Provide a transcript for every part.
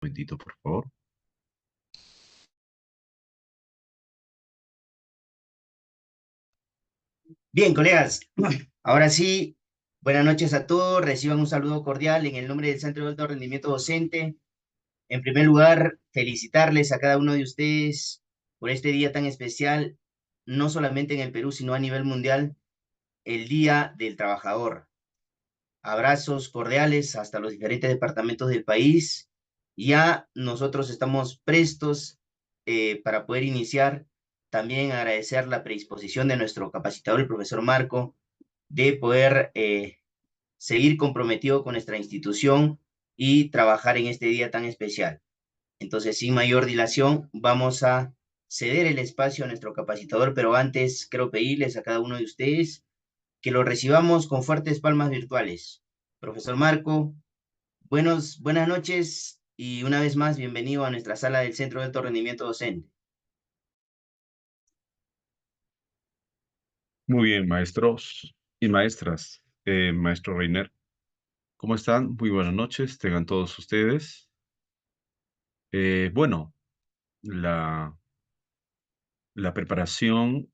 Momentito, por favor. Bien, colegas, ahora sí, buenas noches a todos. Reciban un saludo cordial en el nombre del Centro de Alto Rendimiento Docente. En primer lugar, felicitarles a cada uno de ustedes por este día tan especial, no solamente en el Perú, sino a nivel mundial, el Día del Trabajador. Abrazos cordiales hasta los diferentes departamentos del país. Ya nosotros estamos prestos para poder iniciar. También agradecer la predisposición de nuestro capacitador, el profesor Marco, de poder seguir comprometido con nuestra institución y trabajar en este día tan especial. Entonces, sin mayor dilación, vamos a ceder el espacio a nuestro capacitador, pero antes quiero pedirles a cada uno de ustedes que lo recibamos con fuertes palmas virtuales. Profesor Marco, buenas noches y una vez más bienvenido a nuestra sala del Centro de Alto Rendimiento Docente. Muy bien, maestros y maestras. Maestro Reiner, ¿cómo están? Muy buenas noches, tengan todos ustedes. Bueno, la, la preparación,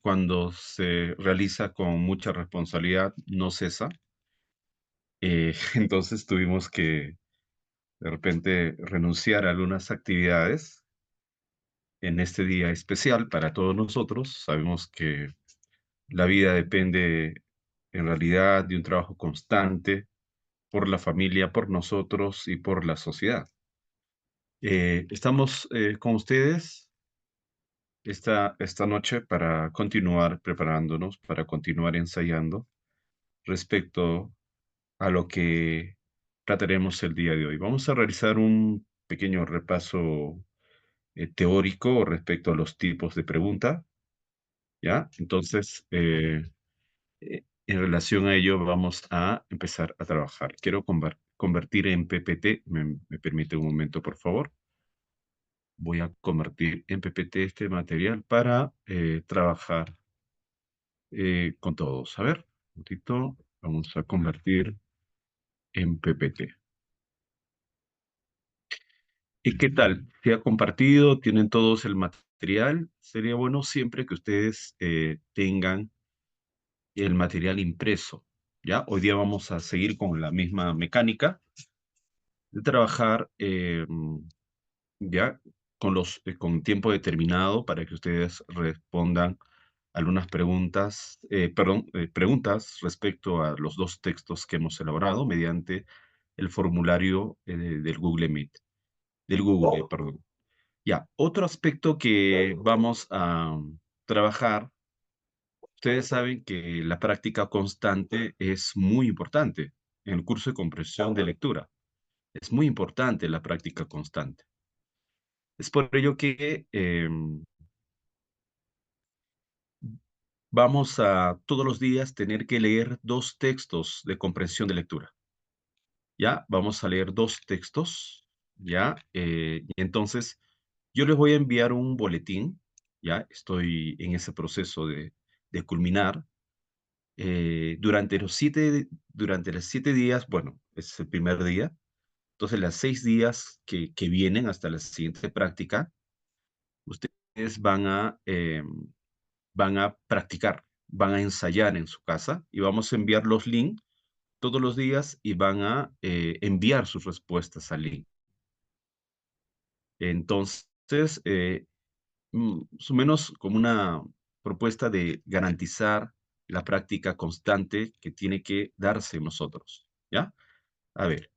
cuando se realiza con mucha responsabilidad, no cesa. Entonces tuvimos que, de repente, renunciar a algunas actividades en este día especial para todos nosotros. Sabemos que la vida depende, en realidad, de un trabajo constante por la familia, por nosotros y por la sociedad. Estamos con ustedes esta noche para continuar preparándonos, para continuar ensayando respecto a lo que trataremos el día de hoy. Vamos a realizar un pequeño repaso teórico respecto a los tipos de pregunta, ¿ya? Entonces, en relación a ello, vamos a empezar a trabajar. Quiero convertir en PPT. ¿Me permite un momento, por favor? Voy a convertir en PPT este material para trabajar con todos. A ver, un momentito. Vamos a convertir en PPT. ¿Y qué tal? ¿Se ha compartido? ¿Tienen todos el material? Sería bueno siempre que ustedes tengan el material impreso. ¿Ya? Hoy día vamos a seguir con la misma mecánica de trabajar ya con tiempo determinado para que ustedes respondan algunas preguntas, preguntas respecto a los dos textos que hemos elaborado mediante el formulario del Google Meet, del Google, perdón. Ya, otro aspecto que vamos a trabajar, ustedes saben que la práctica constante es muy importante en el curso de comprensión de lectura. Es muy importante la práctica constante. Es por ello que vamos a todos los días tener que leer dos textos de comprensión de lectura. ¿Ya? Vamos a leer dos textos, ¿ya? Y entonces, yo les voy a enviar un boletín, ¿ya? Estoy en ese proceso de culminar. Durante los 7 días, bueno, es el primer día, entonces los 6 días que vienen hasta la siguiente práctica, ustedes van a practicar, van a ensayar en su casa y vamos a enviar los links todos los días y van a enviar sus respuestas al link. Entonces, más o menos como una propuesta de garantizar la práctica constante que tiene que darse en nosotros, ¿ya? A ver,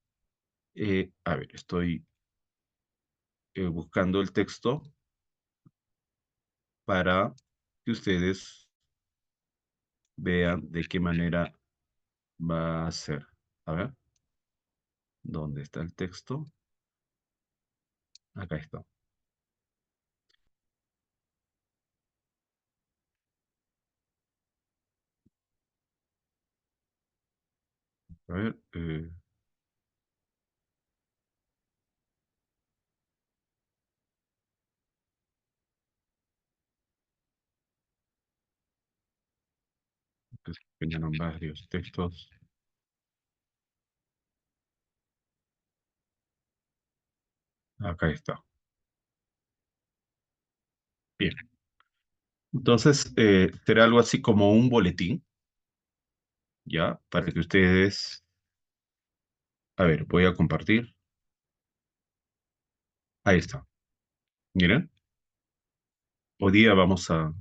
estoy buscando el texto para que ustedes vean de qué manera va a ser. A ver, ¿dónde está el texto? Acá está. A ver, que se enseñaron varios textos. Acá está. Bien. Entonces, será algo así como un boletín, ¿ya? Para que ustedes... A ver, voy a compartir. Ahí está. Miren, hoy día vamos a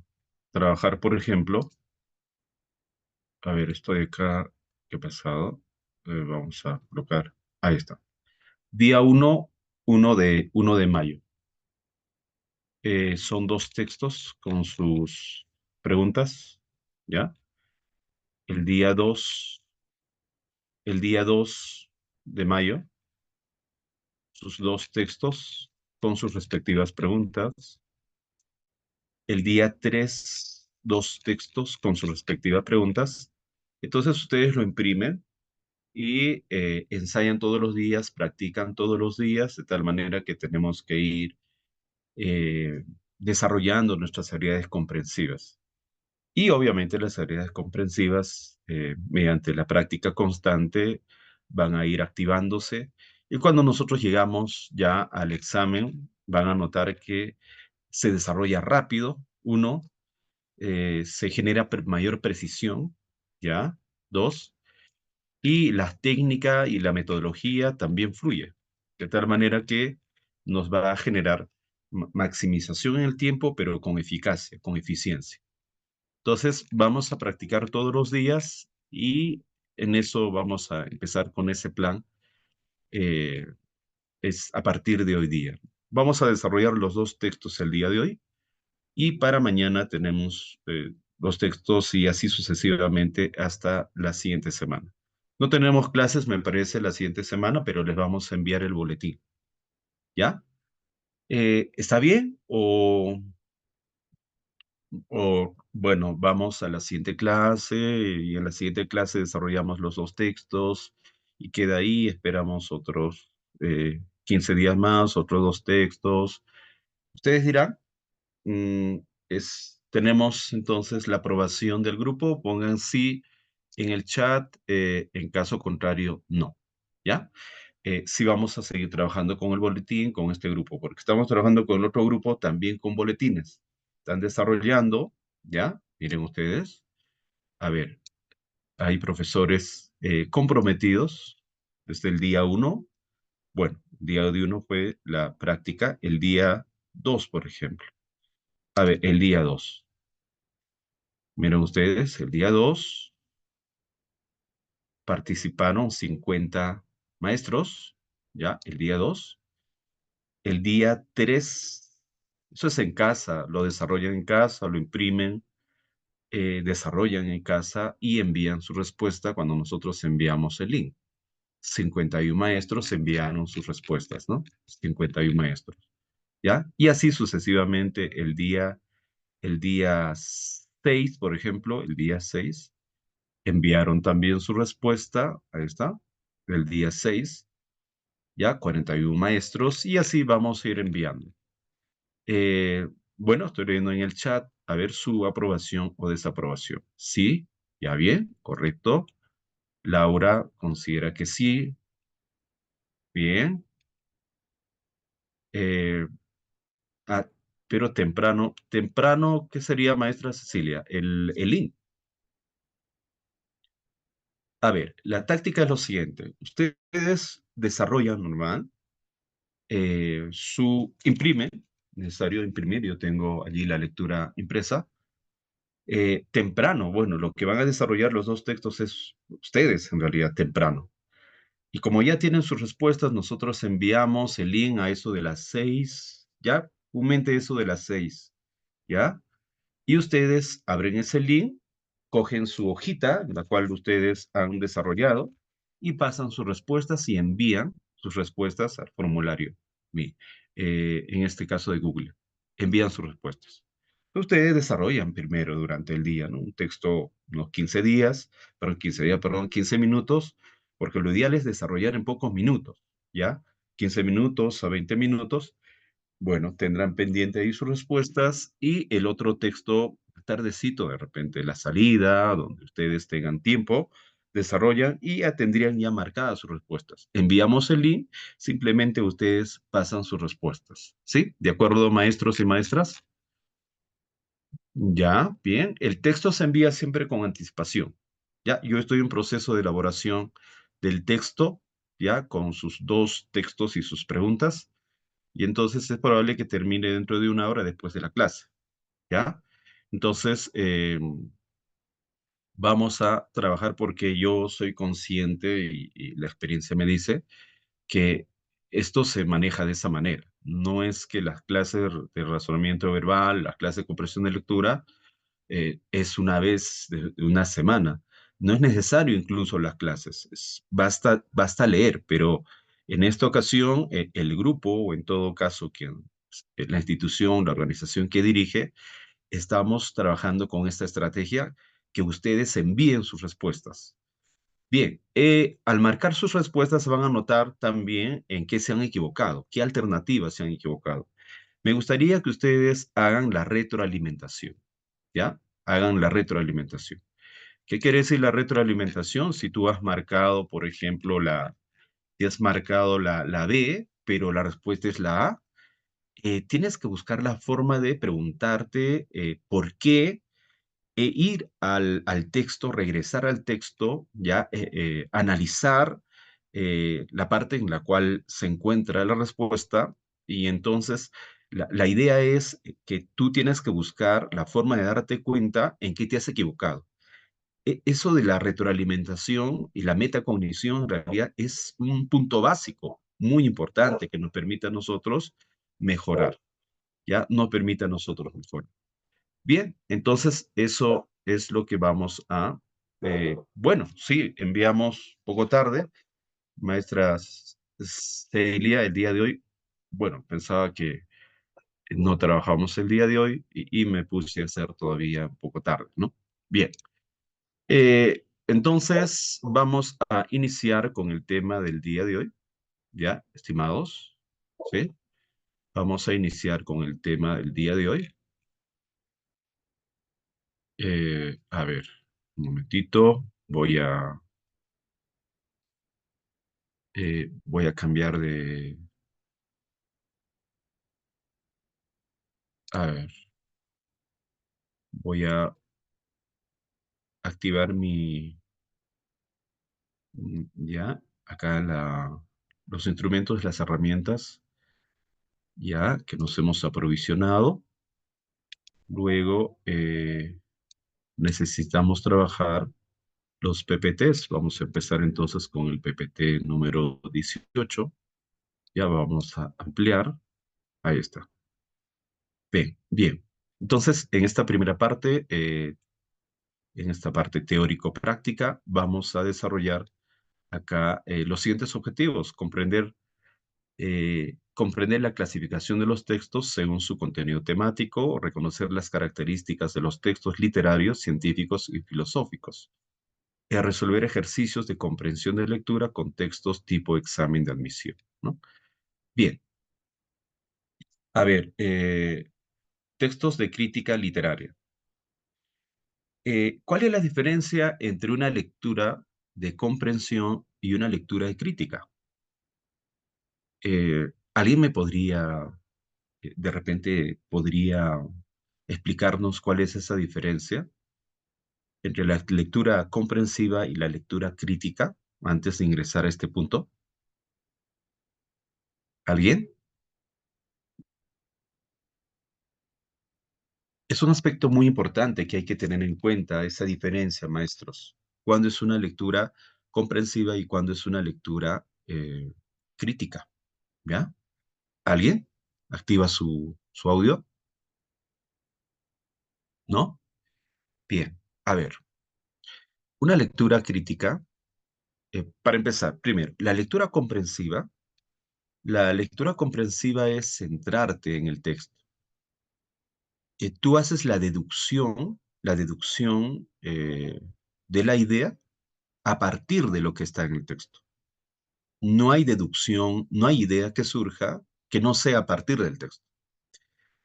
trabajar, por ejemplo, a ver, estoy acá, ¿qué ha pasado? Vamos a colocar, ahí está. Día 1 de mayo. Son dos textos con sus preguntas, ¿ya? El día 2, el día 2 de mayo, sus dos textos con sus respectivas preguntas. El día 3 dos textos con sus respectivas preguntas. Entonces ustedes lo imprimen y ensayan todos los días, practican todos los días, de tal manera que tenemos que ir eh, desarrollando nuestras habilidades comprensivas. Y obviamente las habilidades comprensivas, mediante la práctica constante, van a ir activándose. Y cuando nosotros llegamos ya al examen, van a notar que se desarrolla rápido, uno, se genera mayor precisión, ¿ya? Dos, y la técnica y la metodología también fluye, de tal manera que nos va a generar maximización en el tiempo, pero con eficacia, con eficiencia. Entonces, vamos a practicar todos los días y en eso vamos a empezar con ese plan. eh, es a partir de hoy día. Vamos a desarrollar los dos textos el día de hoy y para mañana tenemos los textos y así sucesivamente hasta la siguiente semana. No tenemos clases, me parece, la siguiente semana, pero les vamos a enviar el boletín. ¿Ya? ¿Está bien? Bueno, vamos a la siguiente clase y en la siguiente clase desarrollamos los dos textos y queda ahí, esperamos otros 15 días más, otros dos textos. Ustedes dirán. Mm, tenemos entonces la aprobación del grupo. Pongan sí en el chat, en caso contrario, no. ¿Ya? Sí vamos a seguir trabajando con el boletín, con este grupo, porque estamos trabajando con el otro grupo también con boletines. Están desarrollando, ¿ya? Miren ustedes. A ver, hay profesores comprometidos desde el día 1. Bueno, el día de 1 fue la práctica, el día 2, por ejemplo. A ver, el día 2. Miren ustedes, el día 2 participaron 50 maestros, ¿ya? El día 2. El día 3, eso es en casa, lo desarrollan en casa, lo imprimen, desarrollan en casa y envían su respuesta cuando nosotros enviamos el link. 51 maestros enviaron sus respuestas, ¿no? 51 maestros, ¿ya? Y así sucesivamente el día 6, por ejemplo, el día 6 enviaron también su respuesta, ahí está, el día 6, ya 41 maestros, y así vamos a ir enviando. Eh, bueno, estoy leyendo en el chat, a ver su aprobación o desaprobación. Sí, ya bien, correcto. Laura considera que sí, bien. Eh, ah, pero temprano, ¿qué sería, maestra Cecilia? El link. A ver, la táctica es lo siguiente. Ustedes desarrollan normal, imprimen, necesario imprimir, yo tengo allí la lectura impresa, temprano, bueno, lo que van a desarrollar los dos textos es ustedes, en realidad, temprano. Y como ya tienen sus respuestas, nosotros enviamos el link a eso de las 6, ¿ya? Comúnmente eso de las 6, ¿ya? Y ustedes abren ese link, cogen su hojita, la cual ustedes han desarrollado, y pasan sus respuestas y envían sus respuestas al formulario, en este caso de Google. Envían sus respuestas. Ustedes desarrollan primero durante el día, ¿no? Un texto, unos 15 días, perdón, 15 días, perdón, 15 minutos, porque lo ideal es desarrollar en pocos minutos, ¿ya? 15 minutos a 20 minutos, bueno, tendrán pendiente ahí sus respuestas y el otro texto tardecito, de repente, la salida, donde ustedes tengan tiempo, desarrollan y ya tendrían ya marcadas sus respuestas. Enviamos el link, simplemente ustedes pasan sus respuestas. ¿Sí? ¿De acuerdo, maestros y maestras? Ya, bien. El texto se envía siempre con anticipación. Ya, yo estoy en proceso de elaboración del texto, ya, con sus dos textos y sus preguntas, y entonces es probable que termine dentro de una hora después de la clase, ¿ya? Entonces, vamos a trabajar porque yo soy consciente y la experiencia me dice que esto se maneja de esa manera. No es que las clases de razonamiento verbal, las clases de comprensión de lectura, es una vez de una semana. No es necesario incluso las clases, basta leer, pero en esta ocasión el grupo, o en todo caso quien, la institución, la organización que dirige, estamos trabajando con esta estrategia que ustedes envíen sus respuestas. Bien, al marcar sus respuestas se van a notar también en qué se han equivocado, qué alternativas se han equivocado. Me gustaría que ustedes hagan la retroalimentación, ¿ya? Hagan la retroalimentación. ¿Qué quiere decir la retroalimentación? Si tú has marcado, por ejemplo, si has marcado la B, pero la respuesta es la A, tienes que buscar la forma de preguntarte por qué ir al texto, regresar al texto, ya analizar la parte en la cual se encuentra la respuesta y entonces la idea es que tú tienes que buscar la forma de darte cuenta en qué te has equivocado. Eso de la retroalimentación y la metacognición en realidad es un punto básico, muy importante, que nos permite a nosotros mejorar, ya nos permite a nosotros mejorar. Bien, entonces eso es lo que vamos a, bueno, sí, enviamos poco tarde, maestra Celia, el día de hoy, bueno, pensaba que no trabajamos el día de hoy y me puse a hacer todavía un poco tarde, ¿no? Bien, entonces vamos a iniciar con el tema del día de hoy, ¿ya, estimados? ¿Sí? Vamos a iniciar con el tema del día de hoy. A ver, un momentito, voy a cambiar a ver, voy a activar ya, acá los instrumentos, las herramientas, ya, que nos hemos aprovisionado. Luego, necesitamos trabajar los PPTs. Vamos a empezar entonces con el PPT número 18. Ya vamos a ampliar. Ahí está. Bien, bien. Entonces, en esta parte teórico-práctica, vamos a desarrollar acá los siguientes objetivos. Comprender la clasificación de los textos según su contenido temático, reconocer las características de los textos literarios, científicos y filosóficos, y a resolver ejercicios de comprensión de lectura con textos tipo examen de admisión, ¿no? Bien, a ver, textos de crítica literaria. ¿Cuál es la diferencia entre una lectura de comprensión y una lectura de crítica? ¿Alguien me podría, de repente, podría explicarnos cuál es esa diferencia entre la lectura comprensiva y la lectura crítica antes de ingresar a este punto? ¿Alguien? Es un aspecto muy importante que hay que tener en cuenta, esa diferencia, maestros. ¿Cuándo es una lectura comprensiva y cuándo es una lectura crítica? ¿Ya? ¿Alguien? ¿Activa su audio? ¿No? Bien. A ver, una lectura crítica, para empezar, primero, la lectura comprensiva es centrarte en el texto. Tú haces la deducción de la idea a partir de lo que está en el texto. No hay deducción, no hay idea que surja que no sea a partir del texto.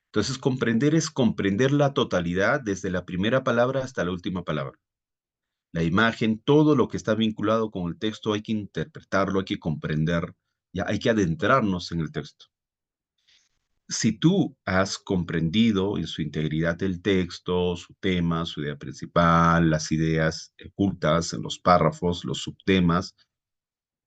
Entonces, comprender es comprender la totalidad desde la primera palabra hasta la última palabra. La imagen, todo lo que está vinculado con el texto hay que interpretarlo, hay que comprender, ya hay que adentrarnos en el texto. Si tú has comprendido en su integridad el texto, su tema, su idea principal, las ideas ocultas en los párrafos, los subtemas,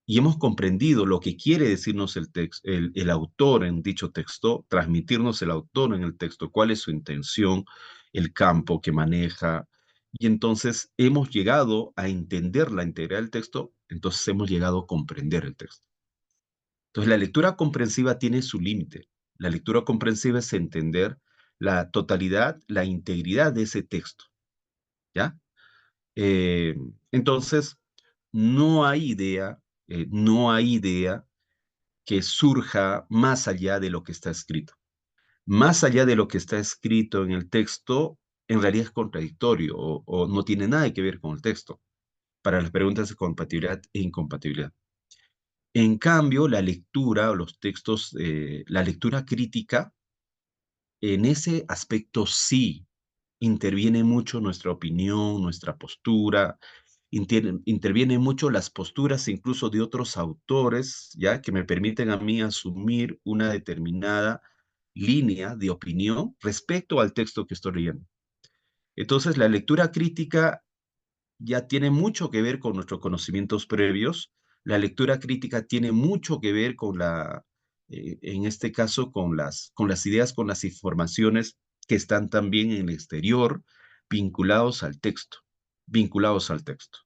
y hemos comprendido lo que quiere decirnos el autor en dicho texto, transmitirnos el autor en el texto, cuál es su intención, el campo que maneja, y entonces hemos llegado a entender la integridad del texto, entonces hemos llegado a comprender el texto. Entonces la lectura comprensiva tiene su límite. La lectura comprensiva es entender la totalidad, la integridad de ese texto, ¿ya? Eh, entonces, no hay idea, no hay idea que surja más allá de lo que está escrito. Más allá de lo que está escrito en el texto, en realidad es contradictorio o no tiene nada que ver con el texto para las preguntas de compatibilidad e incompatibilidad. En cambio, la lectura o los textos, la lectura crítica, en ese aspecto sí interviene mucho nuestra opinión, nuestra postura, interviene mucho las posturas incluso de otros autores, ya que me permiten a mí asumir una determinada línea de opinión respecto al texto que estoy leyendo. Entonces, la lectura crítica ya tiene mucho que ver con nuestros conocimientos previos. La lectura crítica tiene mucho que ver con en este caso, con las ideas, con las informaciones que están también en el exterior, vinculados al texto, vinculados al texto.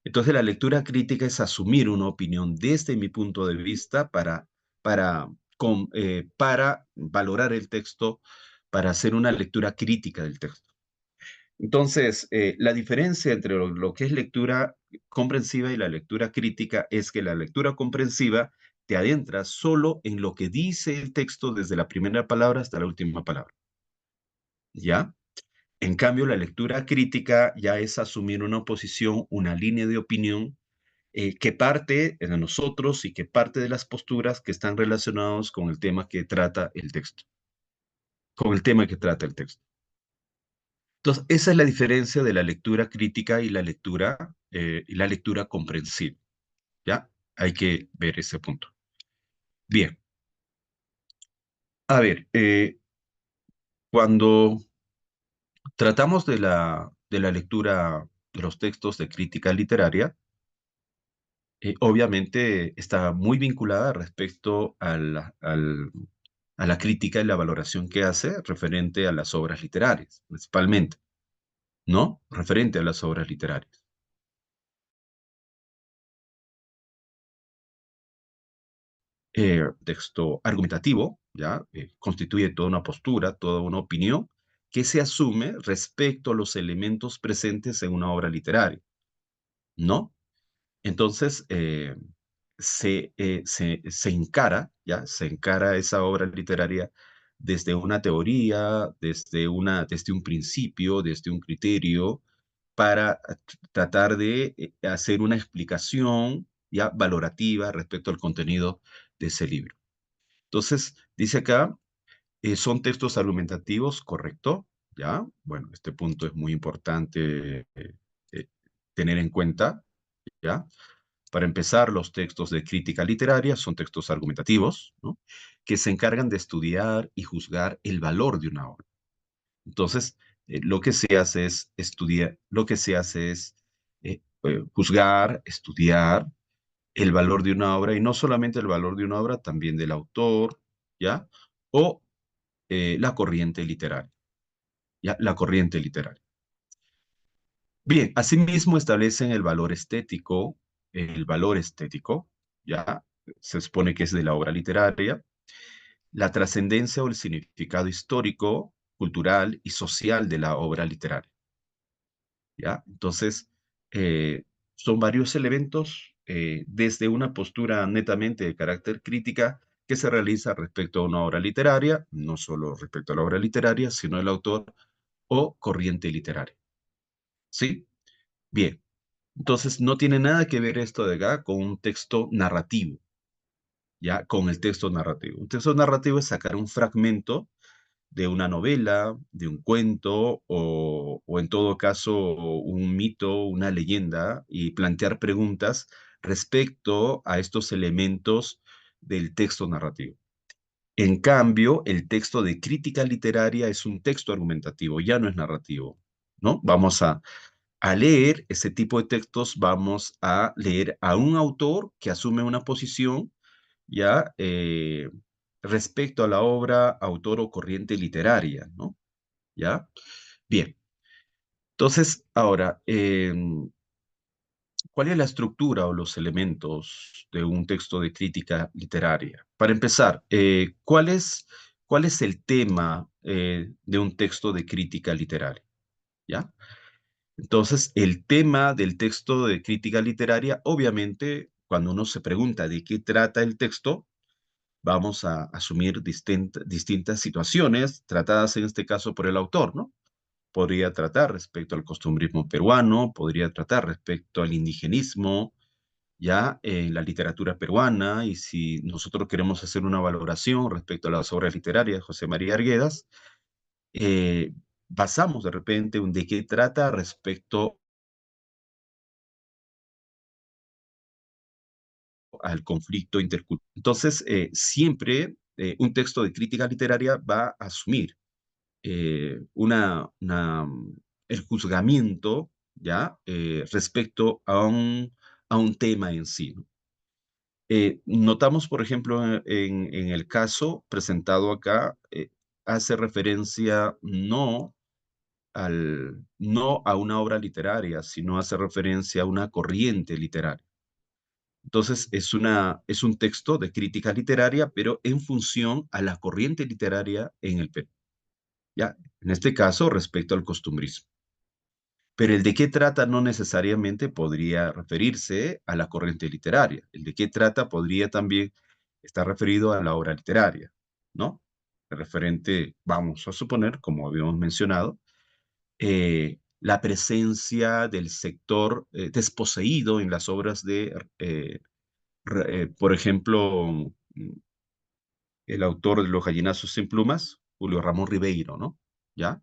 Entonces, la lectura crítica es asumir una opinión desde mi punto de vista para valorar el texto, para hacer una lectura crítica del texto. Entonces, la diferencia entre lo que es lectura comprensiva y la lectura crítica es que la lectura comprensiva te adentra solo en lo que dice el texto desde la primera palabra hasta la última palabra. ¿Ya? En cambio, la lectura crítica ya es asumir una posición, una línea de opinión que parte de nosotros y que parte de las posturas que están relacionados con el tema que trata el texto, con el tema que trata el texto. Entonces, esa es la diferencia de la lectura crítica y la lectura comprensiva, ¿ya? Hay que ver ese punto. Bien, a ver, cuando tratamos de la lectura de los textos de crítica literaria, obviamente está muy vinculada respecto a la crítica y la valoración que hace referente a las obras literarias, principalmente, ¿no? Referente a las obras literarias. Texto argumentativo, ¿ya? Constituye toda una postura, toda una opinión que se asume respecto a los elementos presentes en una obra literaria, ¿no? Entonces, se encara, ¿ya? Se encara esa obra literaria desde una teoría, desde un principio, desde un criterio, para tratar de hacer una explicación ya valorativa respecto al contenido de ese libro. Entonces, dice acá, son textos argumentativos, correcto, ¿ya? Bueno, este punto es muy importante eh, tener en cuenta, ¿ya? Para empezar, los textos de crítica literaria son textos argumentativos, ¿no? Que se encargan de estudiar y juzgar el valor de una obra. Entonces, lo que se hace es estudiar, lo que se hace es juzgar, estudiar el valor de una obra y no solamente el valor de una obra, también del autor, ¿ya? O la corriente literaria, ¿ya? La corriente literaria. Bien, asimismo establecen el valor estético, ¿ya? Se supone que es de la obra literaria, la trascendencia o el significado histórico, cultural y social de la obra literaria, ¿ya? Entonces, son varios elementos desde una postura netamente de carácter crítica que se realiza respecto a una obra literaria, no solo respecto a la obra literaria, sino el autor o corriente literaria, ¿sí? Bien, entonces no tiene nada que ver esto de acá con un texto narrativo, ¿ya? Con el texto narrativo. Un texto narrativo es sacar un fragmento de una novela, de un cuento o en todo caso un mito, una leyenda y plantear preguntas respecto a estos elementos del texto narrativo. En cambio, el texto de crítica literaria es un texto argumentativo, ya no es narrativo, ¿no? Vamos a leer ese tipo de textos, vamos a leer a un autor que asume una posición ya respecto a la obra, autor o corriente literaria, ¿no? ¿Ya? Bien. Entonces, ahora, ¿cuál es la estructura o los elementos de un texto de crítica literaria? Para empezar, cuál es el tema de un texto de crítica literaria? ¿Ya? Entonces, el tema del texto de crítica literaria, obviamente, cuando uno se pregunta de qué trata el texto, vamos a asumir distintas situaciones tratadas en este caso por el autor, ¿no? Podría tratar respecto al costumbrismo peruano, podría tratar respecto al indigenismo, ya en la literatura peruana, y si nosotros queremos hacer una valoración respecto a las obras literarias de José María Arguedas, eh, basamos de repente un de qué trata respecto al conflicto intercultural. Entonces, siempre un texto de crítica literaria va a asumir el juzgamiento, ¿ya? Respecto a un tema en sí, ¿no? Notamos, por ejemplo, en el caso presentado acá, hace referencia no a una obra literaria, sino hace referencia a una corriente literaria. Entonces, es un texto de crítica literaria, pero en función a la corriente literaria en el Perú. ¿Ya? En este caso, respecto al costumbrismo. Pero el de qué trata no necesariamente podría referirse a la corriente literaria. El de qué trata podría también estar referido a la obra literaria, ¿no? Referente, vamos a suponer, como habíamos mencionado, la presencia del sector desposeído en las obras de, por ejemplo, el autor de Los gallinazos sin plumas, Julio Ramón Ribeiro, ¿no? ¿Ya?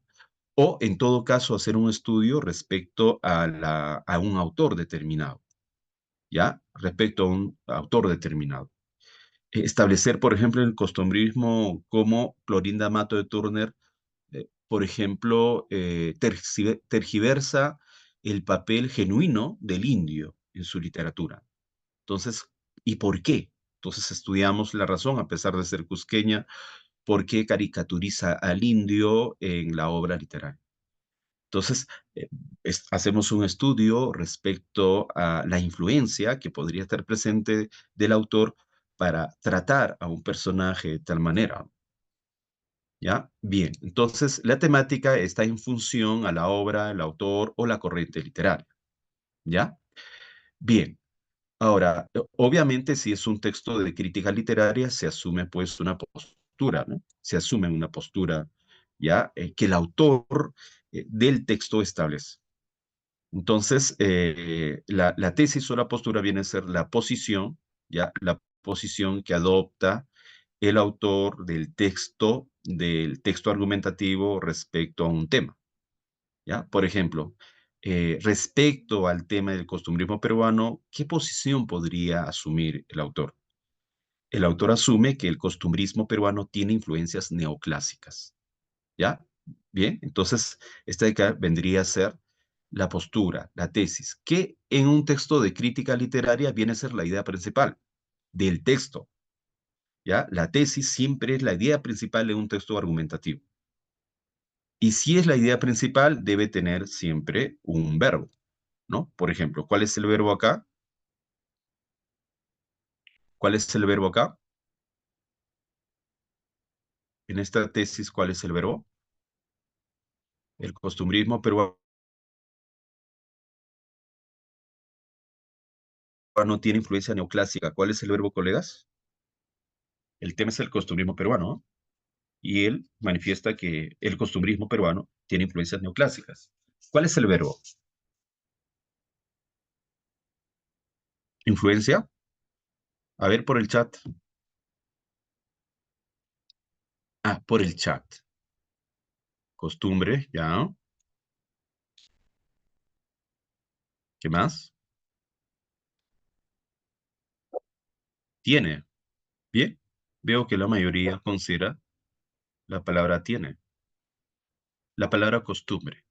O en todo caso hacer un estudio respecto a un autor determinado, ¿ya? Respecto a un autor determinado. Establecer, por ejemplo, el costumbrismo como Clorinda Mato de Turner, por ejemplo, tergiversa el papel genuino del indio en su literatura. Entonces, ¿y por qué? Entonces estudiamos la razón, a pesar de ser cusqueña, por qué caricaturiza al indio en la obra literaria. Entonces, hacemos un estudio respecto a la influencia que podría estar presente del autor para tratar a un personaje de tal manera. ¿Ya? Bien, entonces la temática está en función a la obra, el autor o la corriente literaria. ¿Ya? Bien, ahora, obviamente si es un texto de crítica literaria, se asume pues una postura, ¿no? Se asume una postura, ¿ya? Que el autor del texto establece. Entonces, la tesis o la postura viene a ser la posición, ¿ya? La posición que adopta el autor del texto argumentativo respecto a un tema, ¿ya? Por ejemplo, respecto al tema del costumbrismo peruano, ¿qué posición podría asumir el autor? El autor asume que el costumbrismo peruano tiene influencias neoclásicas, ¿ya? Bien, entonces esta de acá vendría a ser la postura, la tesis, que en un texto de crítica literaria viene a ser la idea principal del texto, ¿ya? La tesis siempre es la idea principal de un texto argumentativo. Y si es la idea principal, debe tener siempre un verbo, ¿no? Por ejemplo, ¿cuál es el verbo acá? ¿Cuál es el verbo acá? En esta tesis, ¿cuál es el verbo? El costumbrismo peruano tiene influencia neoclásica. ¿Cuál es el verbo, colegas? El tema es el costumbrismo peruano, ¿no? Y él manifiesta que el costumbrismo peruano tiene influencias neoclásicas. ¿Cuál es el verbo? ¿Influencia? A ver por el chat. Ah, por el chat. costumbre, ya. ¿Qué más? Tiene. Bien. Veo que la mayoría considera la palabra tiene. La palabra costumbre.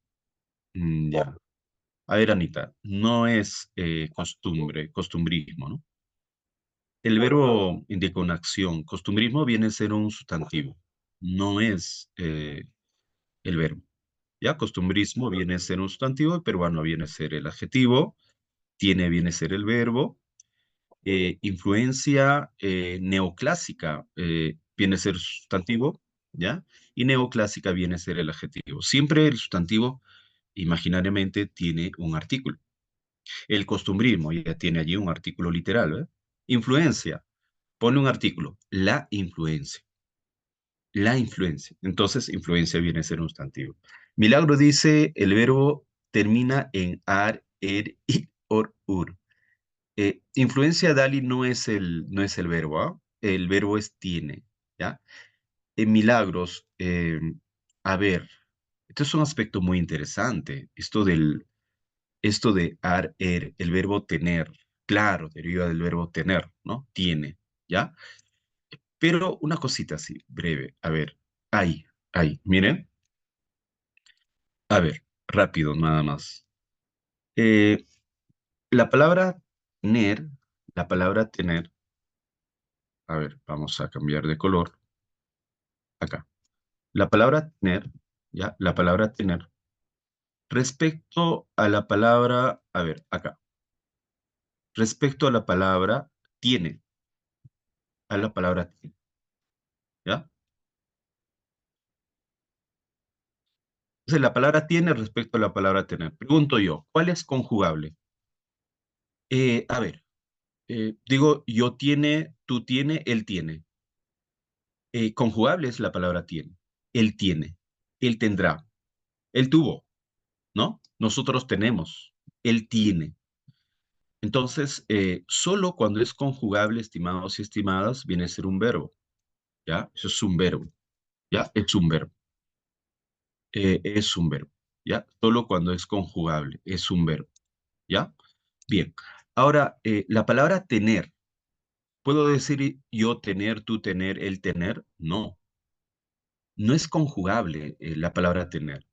Ya. A ver, Anita, no es costumbre, costumbrismo, ¿no? El verbo indica una acción. Costumbrismo viene a ser un sustantivo. No es el verbo. Ya, costumbrismo viene a ser un sustantivo, el peruano viene a ser el adjetivo, tiene viene a ser el verbo, influencia neoclásica viene a ser sustantivo, ¿ya? Y neoclásica viene a ser el adjetivo. Siempre el sustantivo imaginariamente tiene un artículo. El costumbrismo ya tiene allí un artículo literal, ¿eh? Influencia, pone un artículo, la influencia. La influencia. Entonces, influencia viene a ser un sustantivo. Milagro dice, el verbo termina en ar, er, i, or, ur. Influencia, Dali, no es el verbo, ¿ah? El verbo es tiene, ¿ya? En milagros, a ver, esto es un aspecto muy interesante, esto de ar, er, el verbo tener, claro, deriva del verbo tener, ¿no? Tiene, ¿ya? Pero una cosita así, breve, a ver, miren, a ver, rápido, nada más. Eh, la palabra tener, la palabra tener, a ver, vamos a cambiar de color, acá. La palabra tener, ¿ya? La palabra tener, respecto a la palabra, a ver, acá, respecto a la palabra tiene, a la palabra tiene, ¿ya? Entonces, la palabra tiene respecto a la palabra tener. Pregunto yo, ¿cuál es conjugable? A ver, digo, yo tiene, tú tiene, él tiene. Conjugable es la palabra tiene. Él tiene, él tendrá, él tuvo, ¿no? Nosotros tenemos, él tiene. Entonces, solo cuando es conjugable, estimados y estimadas, viene a ser un verbo, ¿ya? Eso es un verbo, ¿ya? Es un verbo, es un verbo, ¿ya? Solo cuando es conjugable, es un verbo, ¿ya? Bien. Ahora, la palabra tener, ¿puedo decir yo tener, tú tener, él tener? No, no es conjugable la palabra tener.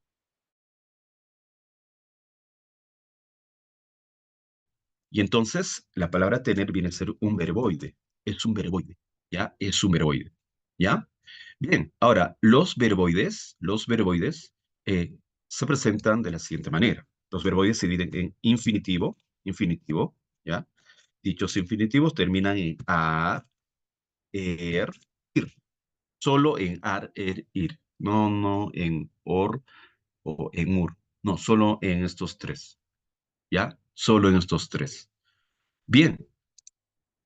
Y entonces la palabra tener viene a ser un verboide. Es un verboide. ¿Ya? Es un verboide. ¿Ya? Bien, ahora, los verboides se presentan de la siguiente manera. Los verboides se dividen en infinitivo, infinitivo, ¿ya? Dichos infinitivos terminan en ar, er, ir. Solo en ar, er, ir. No, no en or o en ur. No, solo en estos tres. ¿Ya? Solo en estos tres. Bien,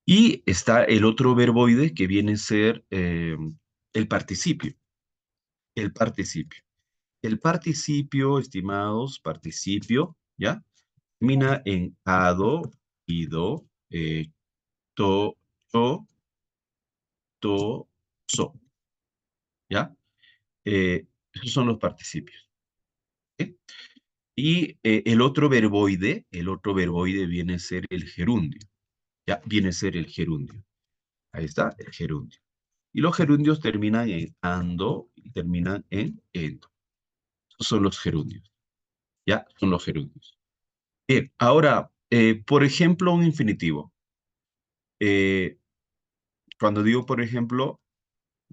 y está el otro verboide que viene a ser el participio. El participio. El participio, estimados, participio, ¿ya? Termina en ado, ido, to, cho, to, so, ¿ya? Esos son los participios. ¿Ok? Y el otro verboide viene a ser el gerundio, ¿ya? Viene a ser el gerundio. Ahí está, el gerundio. Y los gerundios terminan en ando y terminan en endo. Esos son los gerundios. Ya, son los gerundios. Bien, ahora, por ejemplo, un infinitivo. Eh, cuando digo, por ejemplo,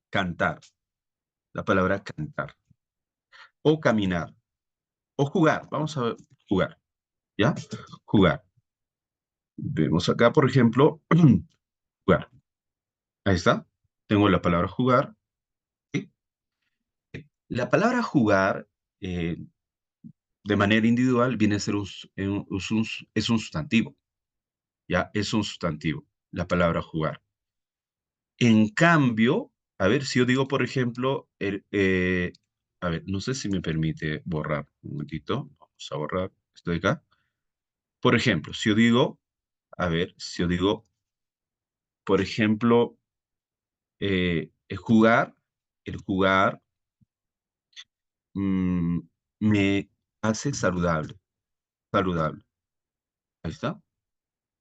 cantar, la palabra cantar, o caminar, o jugar, vamos a ver, jugar, ¿ya? Jugar. Vemos acá, por ejemplo, jugar. Ahí está. Tengo la palabra jugar. ¿Sí? La palabra jugar, de manera individual, viene a ser es un sustantivo. Ya es un sustantivo, la palabra jugar. En cambio, a ver, si yo digo, por ejemplo, a ver, no sé si me permite borrar un momentito, vamos a borrar esto de acá. Por ejemplo, si yo digo, a ver, si yo digo, por ejemplo, jugar, el jugar, mm, me hace saludable, saludable. Ahí está,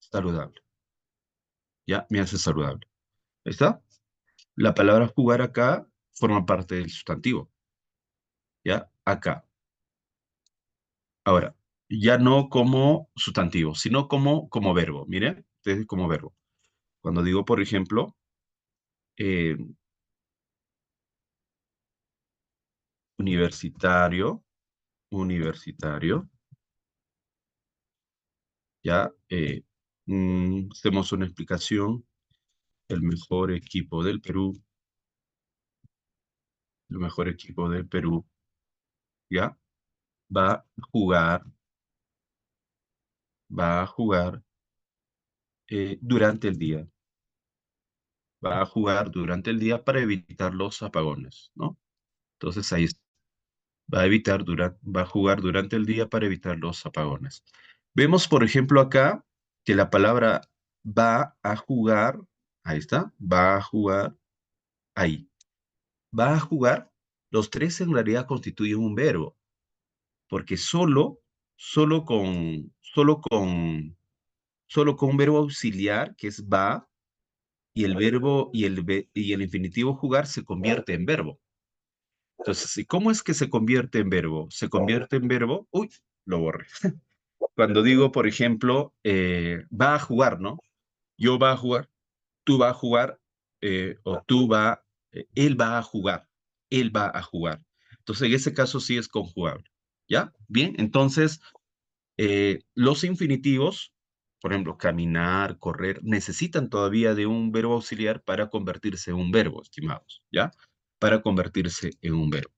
saludable. Ya, me hace saludable. Ahí está. La palabra jugar acá forma parte del sustantivo. Ya, acá. Ahora, ya no como sustantivo, sino como verbo. Mire, ustedes como verbo. Cuando digo, por ejemplo, eh, universitario, universitario, ya hacemos una explicación. El mejor equipo del Perú, el mejor equipo del Perú, ya va a jugar, va a jugar durante el día. Va a jugar durante el día para evitar los apagones, ¿no? Entonces ahí va a va a jugar durante el día para evitar los apagones. Vemos, por ejemplo, acá que la palabra va a jugar, ahí está, va a jugar, ahí, va a jugar, los tres en realidad constituyen un verbo, porque solo con un verbo auxiliar, que es va, y el verbo y el infinitivo jugar se convierte en verbo. Entonces, ¿y cómo es que se convierte en verbo? Se convierte en verbo, uy, lo borré. Cuando digo, por ejemplo, va a jugar, ¿no? Yo va a jugar, tú va a jugar, o él va a jugar, él va a jugar. Entonces, en ese caso sí es conjugable. ¿Ya? Bien, entonces, los infinitivos, por ejemplo, caminar, correr, necesitan todavía de un verbo auxiliar para convertirse en un verbo, estimados, ¿ya? Para convertirse en un verbo.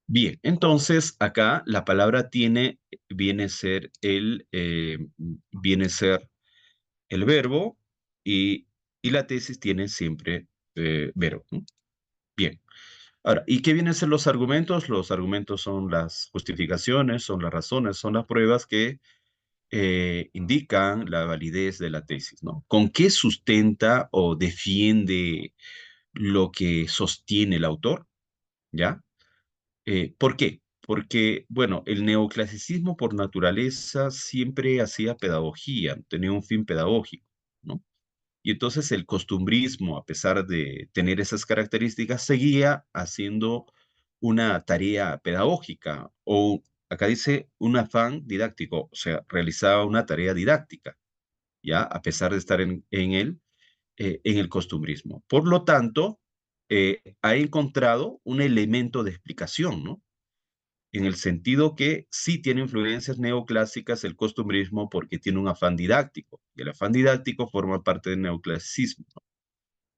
Bien, entonces acá la palabra viene a ser viene a ser el verbo y, y la tesis tiene siempre verbo, ¿no? Bien. Ahora, ¿y qué vienen a ser los argumentos? Los argumentos son las justificaciones, son las razones, son las pruebas que indican la validez de la tesis, ¿no? ¿Con qué sustenta o defiende lo que sostiene el autor? ¿Ya? ¿Por qué? Porque, bueno, el neoclasicismo por naturaleza siempre hacía pedagogía, tenía un fin pedagógico, ¿no? Y entonces el costumbrismo, a pesar de tener esas características, seguía haciendo una tarea pedagógica o, acá dice, un afán didáctico, o sea, realizaba una tarea didáctica, ¿ya? A pesar de estar en el costumbrismo. Por lo tanto, ha encontrado un elemento de explicación, ¿no? En el sentido que sí tiene influencias neoclásicas el costumbrismo porque tiene un afán didáctico, y el afán didáctico forma parte del neoclasicismo,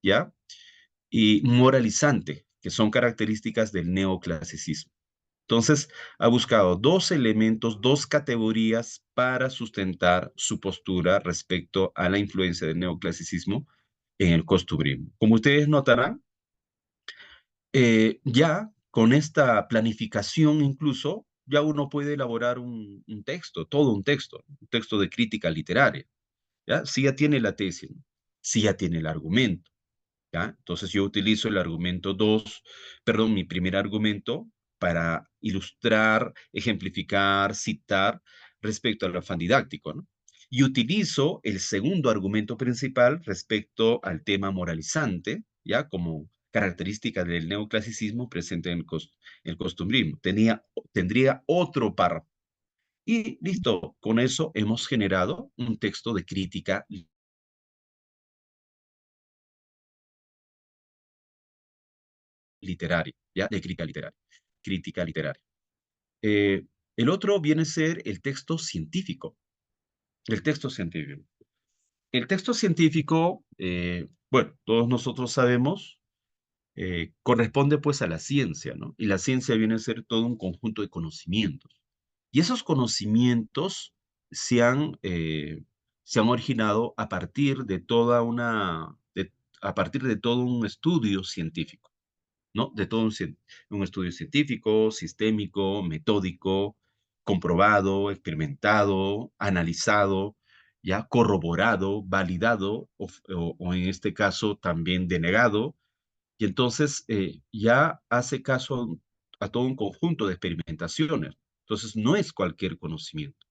¿ya? Y moralizante, que son características del neoclasicismo. Entonces, ha buscado dos elementos, dos categorías para sustentar su postura respecto a la influencia del neoclasicismo en el costumbrismo. Como ustedes notarán, ya con esta planificación incluso, ya uno puede elaborar un texto, todo un texto de crítica literaria, ¿ya? Si ya tiene la tesis, ¿no? Si ya tiene el argumento, ¿ya? Entonces yo utilizo el argumento 2, perdón, mi primer argumento para ilustrar, ejemplificar, citar respecto al afán didáctico, ¿no? Y utilizo el segundo argumento principal respecto al tema moralizante, ¿ya? Como característica del neoclasicismo presente en el costumbrismo. Tendría otro párrafo. Y listo, con eso hemos generado un texto de crítica literaria, ¿ya? De crítica literaria. Crítica literaria. Eh, el otro viene a ser el texto científico. El texto científico. El texto científico, bueno, todos nosotros sabemos, corresponde pues a la ciencia, ¿no? Y la ciencia viene a ser todo un conjunto de conocimientos. Y esos conocimientos se han, eh, se han originado a partir de a partir de todo un estudio científico. ¿No? De todo un estudio científico, sistémico, metódico, comprobado, experimentado, analizado, ya corroborado, validado o en este caso también denegado Y entonces ya hace caso a todo un conjunto de experimentaciones. Entonces no es cualquier conocimiento.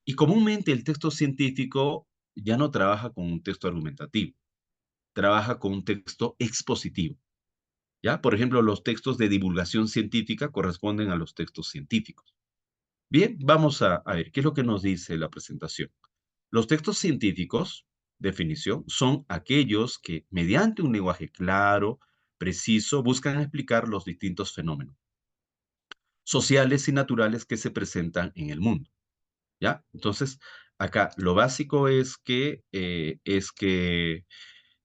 Y comúnmente el texto científico ya no trabaja con un texto argumentativo, trabaja con un texto expositivo. ¿Ya? Por ejemplo, los textos de divulgación científica corresponden a los textos científicos. Bien, vamos a ver qué es lo que nos dice la presentación. Los textos científicos, definición, son aquellos que, mediante un lenguaje claro, preciso, buscan explicar los distintos fenómenos sociales y naturales que se presentan en el mundo. ¿Ya? Entonces, acá lo básico es que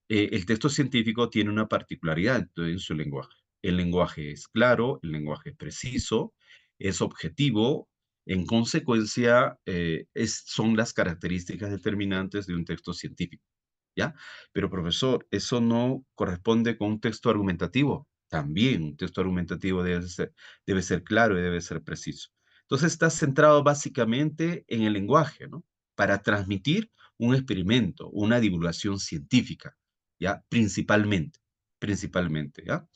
el texto científico tiene una particularidad en su lenguaje. El lenguaje es claro, el lenguaje es preciso, es objetivo. En consecuencia, son las características determinantes de un texto científico. ¿Ya? Pero profesor, ¿eso no corresponde con un texto argumentativo? También un texto argumentativo debe ser claro y debe ser preciso. Entonces está centrado básicamente en el lenguaje, ¿no? Para transmitir un experimento, una divulgación científica, ¿ya? Principalmente, ¿ya?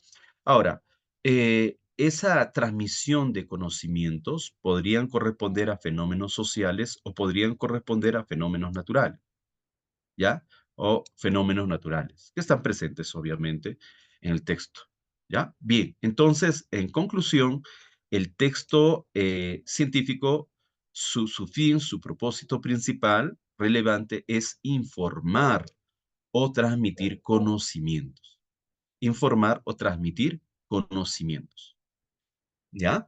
Ahora, esa transmisión de conocimientos podrían corresponder a fenómenos sociales o podrían corresponder a fenómenos naturales. ¿Ya? O fenómenos naturales, que están presentes, obviamente, en el texto, ¿ya? Bien, entonces, en conclusión, el texto científico, su fin, su propósito principal, relevante, es informar o transmitir conocimientos. Informar o transmitir conocimientos, ¿ya?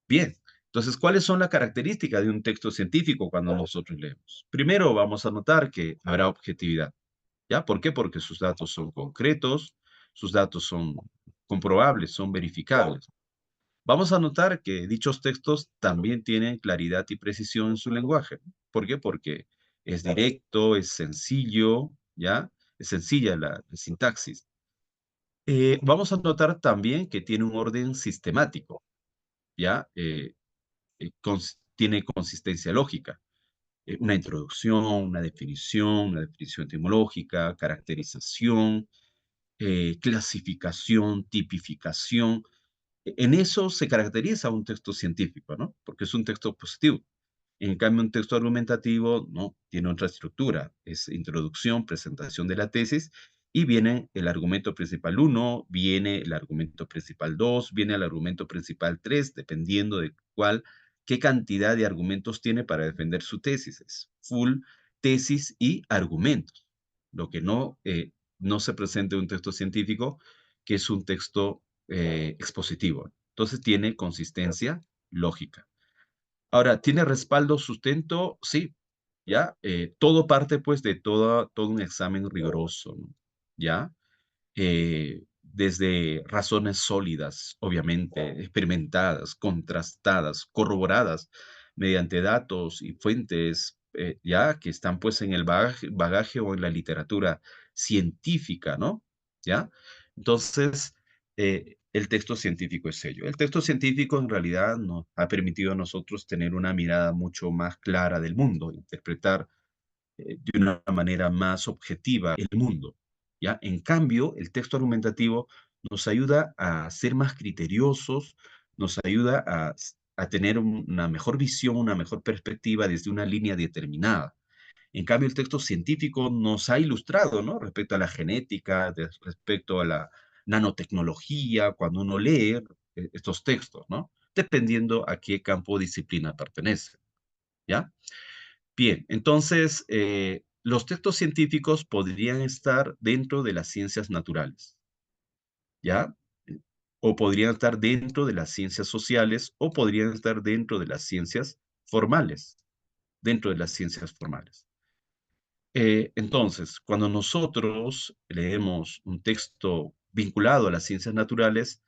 Bien. Entonces, ¿cuáles son las características de un texto científico cuando nosotros leemos? Primero, vamos a notar que habrá objetividad. ¿Ya? ¿Por qué? Porque sus datos son concretos, sus datos son comprobables, son verificables. Vamos a notar que dichos textos también tienen claridad y precisión en su lenguaje. ¿Por qué? Porque es directo, es sencillo, ¿ya? Es sencilla la sintaxis. Vamos a notar también que tiene un orden sistemático, ¿ya? Tiene consistencia lógica. Una introducción, una definición etimológica, caracterización, clasificación, tipificación. En eso se caracteriza un texto científico, ¿no? Porque es un texto positivo. En cambio, un texto argumentativo no tiene otra estructura. Es introducción, presentación de la tesis y viene el argumento principal uno, viene el argumento principal 2, viene el argumento principal 3, dependiendo de qué cantidad de argumentos tiene para defender su tesis. Es full tesis y argumentos. Lo que no se presenta en un texto científico, que es un texto expositivo. Entonces tiene consistencia lógica. Ahora, ¿tiene respaldo, sustento? Sí, ¿ya? Todo parte, pues, de todo un examen riguroso, ¿no? ¿Ya? Desde razones sólidas, obviamente, experimentadas, contrastadas, corroboradas mediante datos y fuentes, ya que están, pues, en el bagaje o en la literatura científica, ¿no? ¿Ya? Entonces, el texto científico es ello. El texto científico en realidad nos ha permitido a nosotros tener una mirada mucho más clara del mundo, interpretar de una manera más objetiva el mundo, ¿ya? En cambio, el texto argumentativo nos ayuda a ser más criteriosos, nos ayuda a tener una mejor visión, una mejor perspectiva desde una línea determinada. En cambio, el texto científico nos ha ilustrado, ¿no? Respecto a la genética, respecto a la nanotecnología, cuando uno lee estos textos, ¿no? Dependiendo a qué campo o disciplina pertenece, ¿ya? Bien, entonces, los textos científicos podrían estar dentro de las ciencias naturales, ¿ya? O podrían estar dentro de las ciencias sociales o podrían estar dentro de las ciencias formales, dentro de las ciencias formales. Entonces, cuando nosotros leemos un texto vinculado a las ciencias naturales,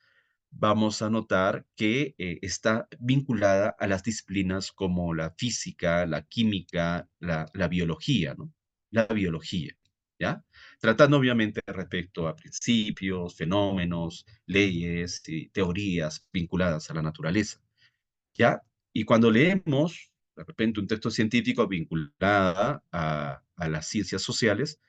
vamos a notar que está vinculada a las disciplinas como la física, la química, la biología, ¿no? La biología, ¿ya? Tratando obviamente respecto a principios, fenómenos, leyes y teorías vinculadas a la naturaleza, ¿ya? Y cuando leemos de repente un texto científico vinculada a las ciencias sociales,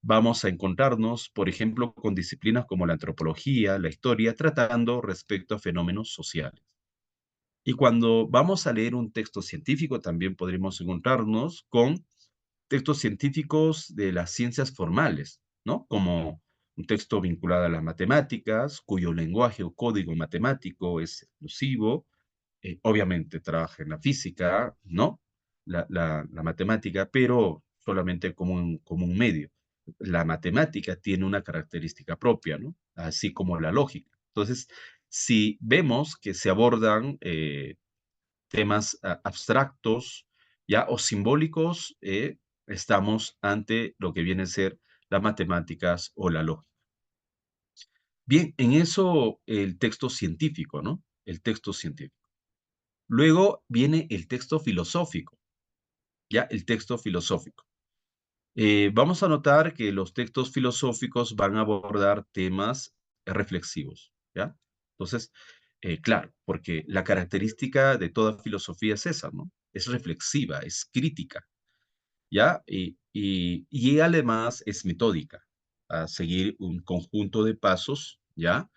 Vamos a encontrarnos, por ejemplo, con disciplinas como la antropología, la historia, tratando respecto a fenómenos sociales. Y cuando vamos a leer un texto científico, también podremos encontrarnos con textos científicos de las ciencias formales, ¿no? Como un texto vinculado a las matemáticas, cuyo lenguaje o código matemático es exclusivo, obviamente trabaja en la física, ¿no? La matemática, pero solamente como un medio. La matemática tiene una característica propia, ¿no? Así como la lógica. Entonces, si vemos que se abordan temas abstractos, ya, o simbólicos, estamos ante lo que viene a ser las matemáticas o la lógica. Bien, en eso el texto científico, ¿no? El texto científico. Luego viene el texto filosófico, ¿ya? El texto filosófico. Vamos a notar que los textos filosóficos van a abordar temas reflexivos, ¿ya? Entonces, claro, porque la característica de toda filosofía es esa, ¿no? Es reflexiva, es crítica, ¿ya? Y además es metódica, a seguir un conjunto de pasos, ¿ya?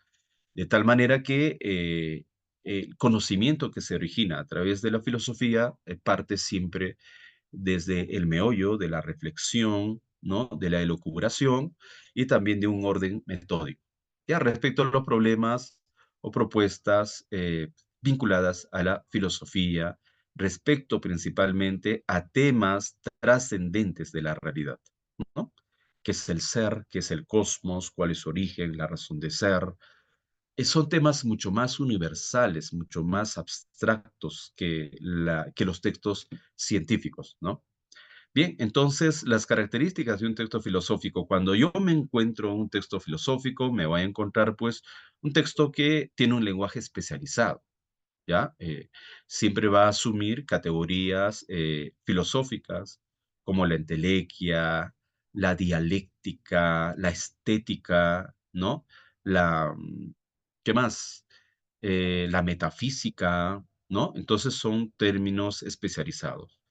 De tal manera que el conocimiento que se origina a través de la filosofía parte siempre desde el meollo de la reflexión, ¿no? De la elucubración y también de un orden metódico. Ya respecto a los problemas o propuestas vinculadas a la filosofía, respecto principalmente a temas trascendentes de la realidad, ¿no? ¿Qué es el ser? ¿Qué es el cosmos? ¿Cuál es su origen? ¿La razón de ser? Son temas mucho más universales, mucho más abstractos que los textos científicos, ¿no? Bien, entonces las características de un texto filosófico, cuando yo me encuentro en un texto filosófico, me voy a encontrar pues un texto que tiene un lenguaje especializado, ¿ya? Siempre va a asumir categorías filosóficas como la entelequia, la dialéctica, la estética, ¿no? ¿Qué más? La metafísica, ¿no? Entonces son términos especializados.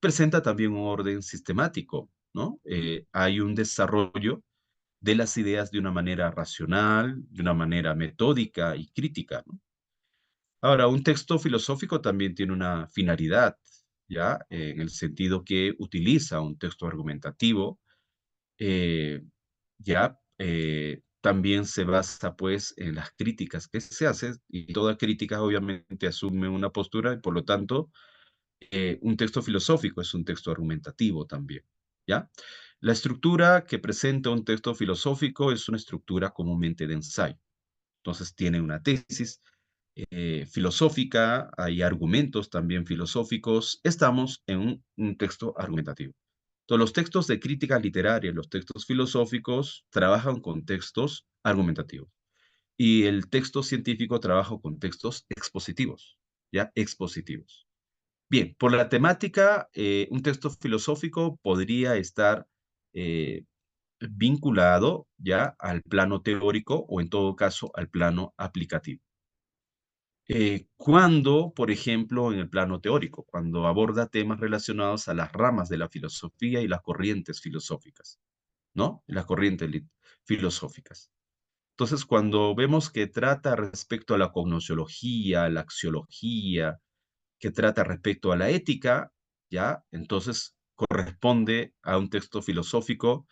Presenta también un orden sistemático, ¿no? Hay un desarrollo de las ideas de una manera racional, de una manera metódica y crítica, ¿no? Ahora, un texto filosófico también tiene una finalidad, ¿ya? En el sentido que utiliza un texto argumentativo, eh, ¿ya? También se basa, pues, en las críticas que se hacen, y toda crítica obviamente asume una postura, y por lo tanto, un texto filosófico es un texto argumentativo también, ¿ya? La estructura que presenta un texto filosófico es una estructura comúnmente de ensayo. Entonces tiene una tesis filosófica, hay argumentos también filosóficos, estamos en un texto argumentativo. Entonces, los textos de crítica literaria, los textos filosóficos, trabajan con textos argumentativos. Y el texto científico trabaja con textos expositivos, ¿ya? Expositivos. Bien, por la temática, un texto filosófico podría estar eh, vinculado ya al plano teórico o en todo caso al plano aplicativo. Cuando, por ejemplo, en el plano teórico, cuando aborda temas relacionados a las ramas de la filosofía y las corrientes filosóficas, ¿no? Las corrientes filosóficas. Entonces, cuando vemos que trata respecto a la cognosciología, la axiología, que trata respecto a la ética, ¿ya? Entonces corresponde a un texto filosófico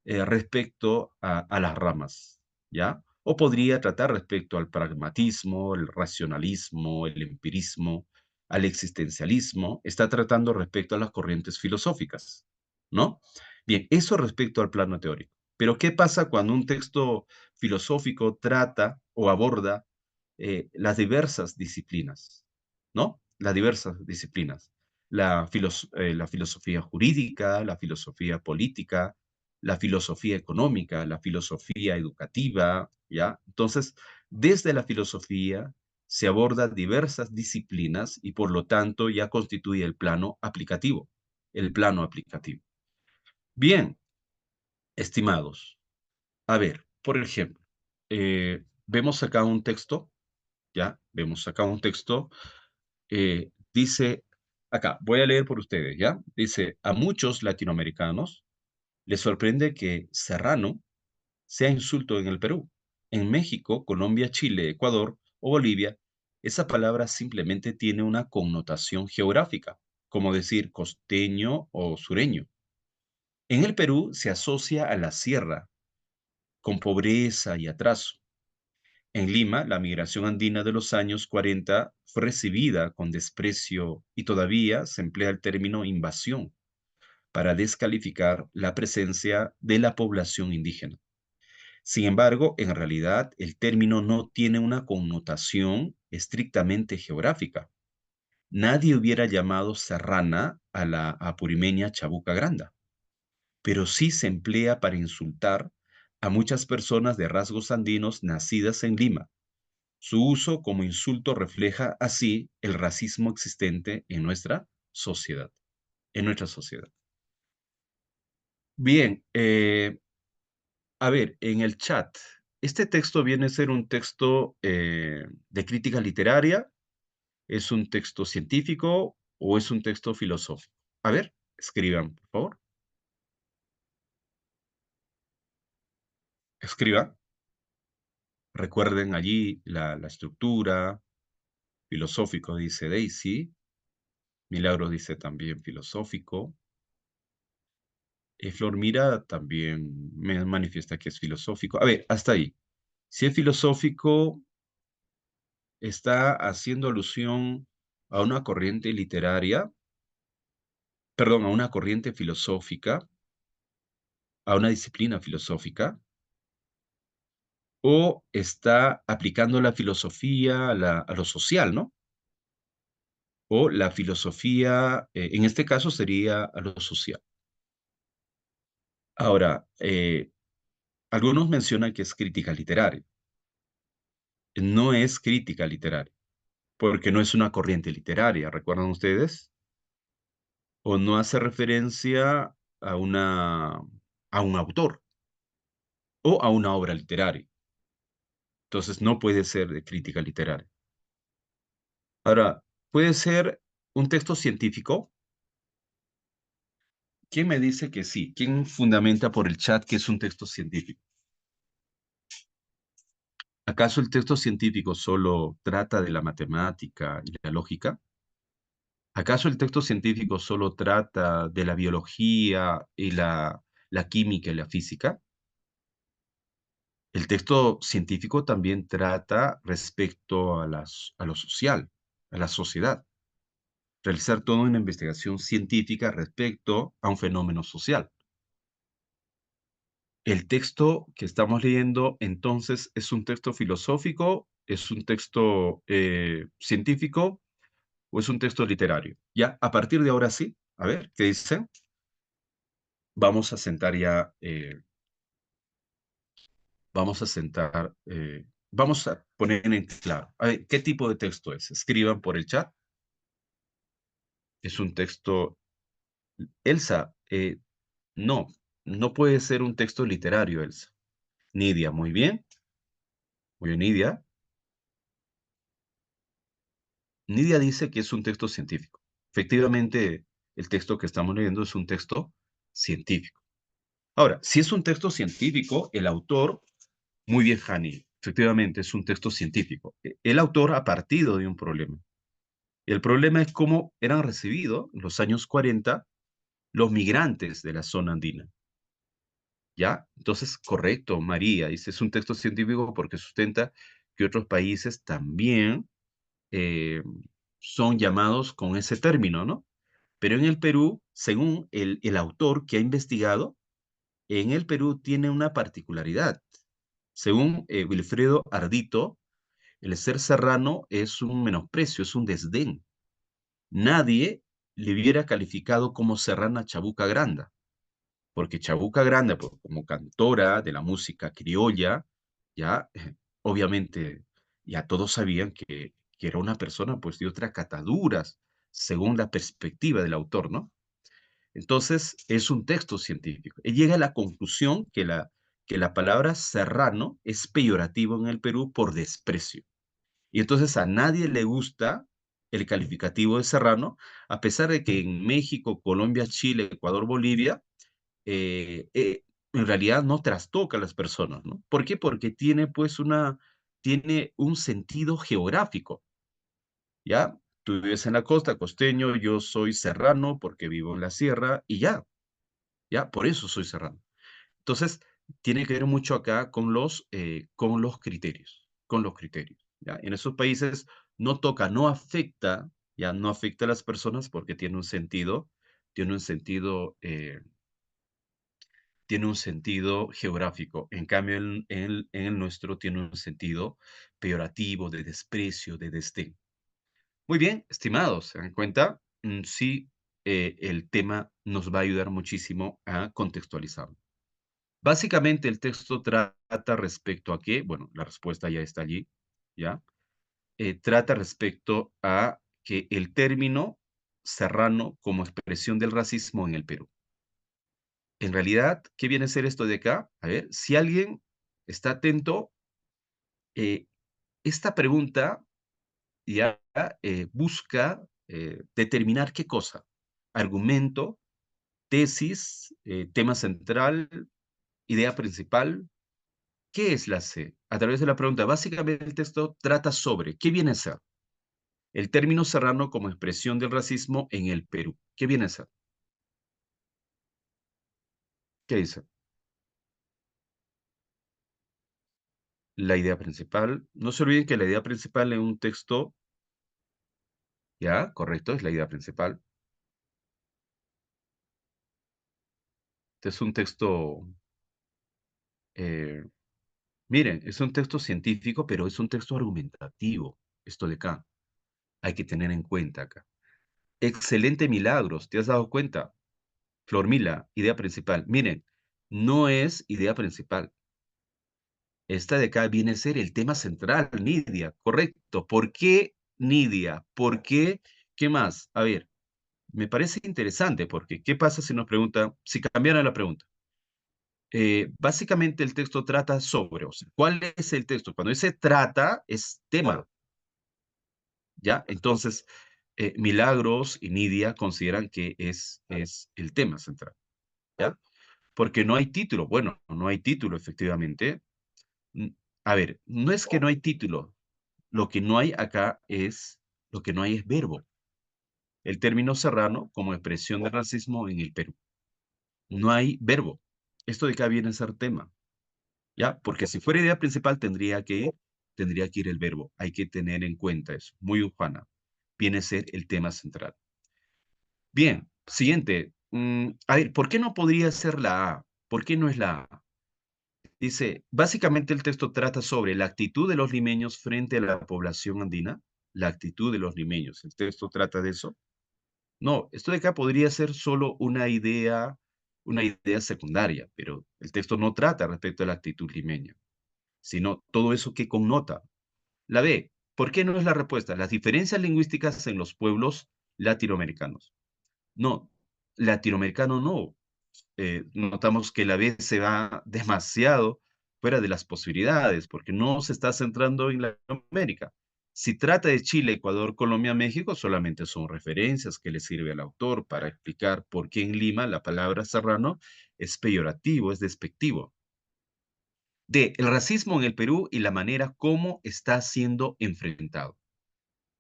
respecto a las ramas, ¿ya? O podría tratar respecto al pragmatismo, el racionalismo, el empirismo, al existencialismo, está tratando respecto a las corrientes filosóficas, ¿no? Bien, eso respecto al plano teórico. Pero ¿qué pasa cuando un texto filosófico trata o aborda las diversas disciplinas, ¿no? Las diversas disciplinas. La filosofía jurídica, la filosofía política, la filosofía económica, la filosofía educativa, ¿ya? Entonces, desde la filosofía se aborda diversas disciplinas y por lo tanto ya constituye el plano aplicativo, el plano aplicativo. Bien, estimados, a ver, por ejemplo, vemos acá un texto, ¿ya? Vemos acá un texto, dice, acá, voy a leer por ustedes, ¿ya? Dice, a muchos latinoamericanos Le sorprende que serrano sea insulto en el Perú. En México, Colombia, Chile, Ecuador o Bolivia, esa palabra simplemente tiene una connotación geográfica, como decir costeño o sureño. En el Perú se asocia a la sierra, con pobreza y atraso. En Lima, la migración andina de los años 40 fue recibida con desprecio y todavía se emplea el término invasión para descalificar la presencia de la población indígena. Sin embargo, en realidad, el término no tiene una connotación estrictamente geográfica. Nadie hubiera llamado serrana a la apurimeña Chabuca Granda, pero sí se emplea para insultar a muchas personas de rasgos andinos nacidas en Lima. Su uso como insulto refleja así el racismo existente en nuestra sociedad. En nuestra sociedad. Bien, a ver, en el chat, ¿este texto viene a ser un texto de crítica literaria? ¿Es un texto científico o es un texto filosófico? A ver, escriban, por favor. Escriban. Recuerden allí la estructura. Filosófico, dice Daisy. Milagros dice también filosófico. Flor Mira también me manifiesta que es filosófico. A ver, hasta ahí. Si es filosófico, está haciendo alusión a una corriente literaria, perdón, a una corriente filosófica, a una disciplina filosófica, o está aplicando la filosofía a lo social, ¿no? O la filosofía, en este caso sería a lo social. Ahora, algunos mencionan que es crítica literaria. No es crítica literaria, porque no es una corriente literaria, ¿recuerdan ustedes? O no hace referencia a a un autor o a una obra literaria. Entonces no puede ser de crítica literaria. Ahora, puede ser un texto científico. ¿Quién me dice que sí? ¿Quién fundamenta por el chat que es un texto científico? ¿Acaso el texto científico solo trata de la matemática y la lógica? ¿Acaso el texto científico solo trata de la biología y la química y la física? El texto científico también trata respecto a a lo social, a la sociedad. Realizar toda una investigación científica respecto a un fenómeno social. El texto que estamos leyendo entonces es un texto filosófico, es un texto científico o es un texto literario. Ya, a partir de ahora sí, a ver, ¿qué dicen? Vamos a sentar ya, vamos a sentar, vamos a poner en claro. A ver, ¿qué tipo de texto es? Escriban por el chat. Es un texto, Elsa, no, no puede ser un texto literario, Elsa. Nidia, muy bien, Nidia. Nidia dice que es un texto científico. Efectivamente, el texto que estamos leyendo es un texto científico. Ahora, si es un texto científico, el autor, muy bien, Hani, efectivamente es un texto científico. El autor ha partido de un problema. El problema es cómo eran recibidos en los años 40 los migrantes de la zona andina. ¿Ya? Entonces, correcto, María, dice, es un texto científico porque sustenta que otros países también eh, son llamados con ese término, ¿no? Pero en el Perú, según el autor que ha investigado, en el Perú tiene una particularidad. Según Wilfredo Ardito, el ser serrano es un menosprecio, es un desdén. Nadie le hubiera calificado como serrana Chabuca Granda, porque Chabuca Granda, como cantora de la música criolla, ya, obviamente, ya todos sabían que era una persona, pues, de otras cataduras, según la perspectiva del autor, ¿no? Entonces, es un texto científico. Él llega a la conclusión que la palabra serrano es peyorativo en el Perú por desprecio. Y entonces a nadie le gusta el calificativo de serrano, a pesar de que en México, Colombia, Chile, Ecuador, Bolivia, eh, eh, en realidad no trastoca a las personas, ¿no? ¿Por qué? Porque tiene pues tiene un sentido geográfico, ¿ya? Tú vives en la costa, costeño, yo soy serrano porque vivo en la sierra y ya, por eso soy serrano. Entonces, tiene que ver mucho acá con los criterios, ¿ya? En esos países no toca, no afecta, ya no afecta a las personas porque tiene un sentido, tiene un sentido geográfico. En cambio, en el nuestro tiene un sentido peyorativo, de desprecio, de desdén. Muy bien, estimados, ¿se dan cuenta? Sí, el tema nos va a ayudar muchísimo a contextualizar. Básicamente, el texto trata respecto a qué, bueno, la respuesta ya está allí, ¿ya? Trata respecto a que el término serrano como expresión del racismo en el Perú. En realidad, ¿qué viene a ser esto de acá? A ver, si alguien está atento, eh, esta pregunta ya busca determinar qué cosa. Argumento, tesis, tema central, idea principal. ¿Qué es la C? A través de la pregunta, básicamente el texto trata sobre qué viene a ser el término serrano como expresión del racismo en el Perú. ¿Qué viene a ser? ¿Qué dice? La idea principal. No se olviden que la idea principal en un texto, ya, correcto, es la idea principal. Este es un texto, eh, miren, es un texto científico, pero es un texto argumentativo. Esto de acá, hay que tener en cuenta acá. Excelente Milagros, ¿te has dado cuenta? Flormila, idea principal. Miren, no es idea principal. Esta de acá viene a ser el tema central, Nidia, correcto. ¿Por qué Nidia? ¿Por qué? ¿Qué más? A ver, me parece interesante porque ¿qué pasa si nos pregunta, si cambiara la pregunta? Básicamente el texto trata sobre, o sea, ¿cuál es el texto? Cuando dice trata, es tema, ¿ya? Entonces, Milagros y Nidia consideran que es el tema central, ¿ya? Porque no hay título. Bueno, no hay título, efectivamente. Mm, A ver, no es que no hay título. Lo que no hay acá lo que no hay es verbo. El término serrano como expresión de racismo en el Perú. No hay verbo. Esto de acá viene a ser tema, ¿ya? Porque si fuera idea principal tendría que ir el verbo. Hay que tener en cuenta eso. Muy ufana. Viene a ser el tema central. Bien, siguiente. A ver, ¿por qué no podría ser la A? ¿Por qué no es la A? Dice, básicamente el texto trata sobre la actitud de los limeños frente a la población andina. La actitud de los limeños. ¿El texto trata de eso? No, esto de acá podría ser solo una idea secundaria, pero el texto no trata respecto a la actitud limeña, sino todo eso que connota. La B, ¿por qué no es la respuesta? Las diferencias lingüísticas en los pueblos latinoamericanos. No, latinoamericano no. Notamos que la B se va demasiado fuera de las posibilidades, porque no se está centrando en Latinoamérica. Si trata de Chile, Ecuador, Colombia, México, solamente son referencias que le sirve al autor para explicar por qué en Lima la palabra serrano es peyorativo, es despectivo. D, el racismo en el Perú y la manera como está siendo enfrentado.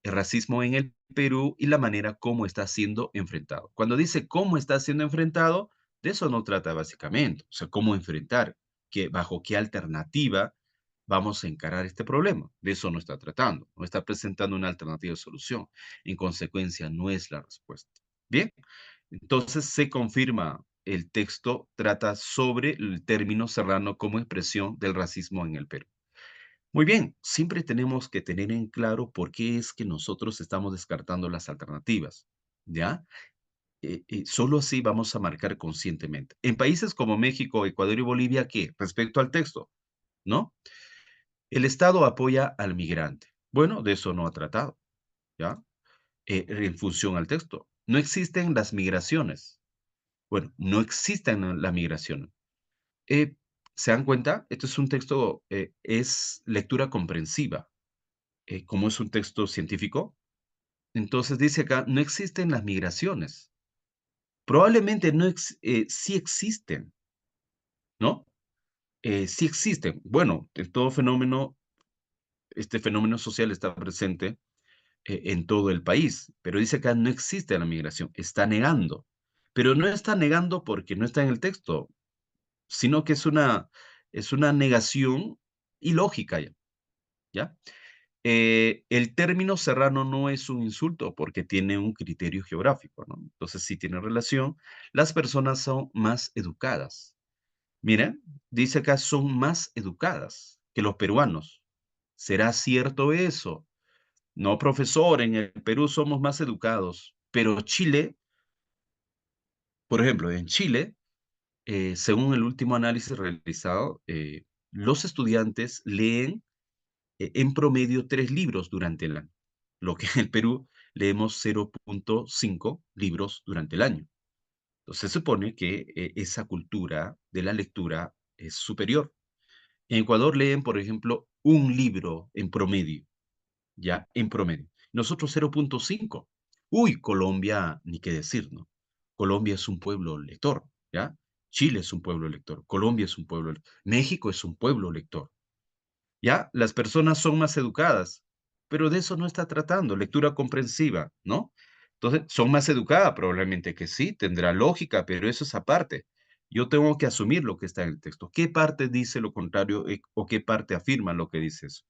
El racismo en el Perú y la manera como está siendo enfrentado. Cuando dice cómo está siendo enfrentado, de eso no trata básicamente, o sea, cómo enfrentar, bajo qué alternativa vamos a encarar este problema. De eso no está tratando, no está presentando una alternativa de solución. En consecuencia, no es la respuesta. Bien, entonces se confirma el texto trata sobre el término serrano como expresión del racismo en el Perú. Muy bien, siempre tenemos que tener en claro por qué es que nosotros estamos descartando las alternativas, ¿ya? Solo así vamos a marcar conscientemente. En países como México, Ecuador y Bolivia, ¿qué? Respecto al texto, ¿no? El Estado apoya al migrante. Bueno, de eso no ha tratado, ¿ya? En función al texto. No existen las migraciones. Bueno, no existen las migraciones. Eh, ¿Se dan cuenta? Esto es un texto, es lectura comprensiva. Como es un texto científico, entonces dice acá, no existen las migraciones. Probablemente no sí existen, ¿no? Sí existen. Bueno, en todo fenómeno, este fenómeno social está presente en todo el país, pero dice acá no existe la migración, está negando. Pero no está negando porque no está en el texto, sino que es una negación ilógica ya, ¿ya? El término serrano no es un insulto porque tiene un criterio geográfico, ¿no? Entonces sí tiene relación. Las personas son más educadas. Mira, dice acá son más educadas que los peruanos. ¿Será cierto eso? No, profesor, en el Perú somos más educados, pero Chile, por ejemplo, en Chile, según el último análisis realizado, los estudiantes leen en promedio 3 libros durante el año, lo que en el Perú leemos 0,5 libros durante el año. Entonces se supone que esa cultura de la lectura es superior. En Ecuador leen, por ejemplo, un libro en promedio, ya, en promedio. Nosotros 0,5. Uy, Colombia, ni qué decir, ¿no? Colombia es un pueblo lector, ¿ya? Chile es un pueblo lector, Colombia es un pueblo lector, México es un pueblo lector. Ya, las personas son más educadas, pero de eso no está tratando, lectura comprensiva, ¿no? Entonces, son más educadas, probablemente que sí, tendrá lógica, pero eso es aparte. Yo tengo que asumir lo que está en el texto. ¿Qué parte dice lo contrario o qué parte afirma lo que dice eso?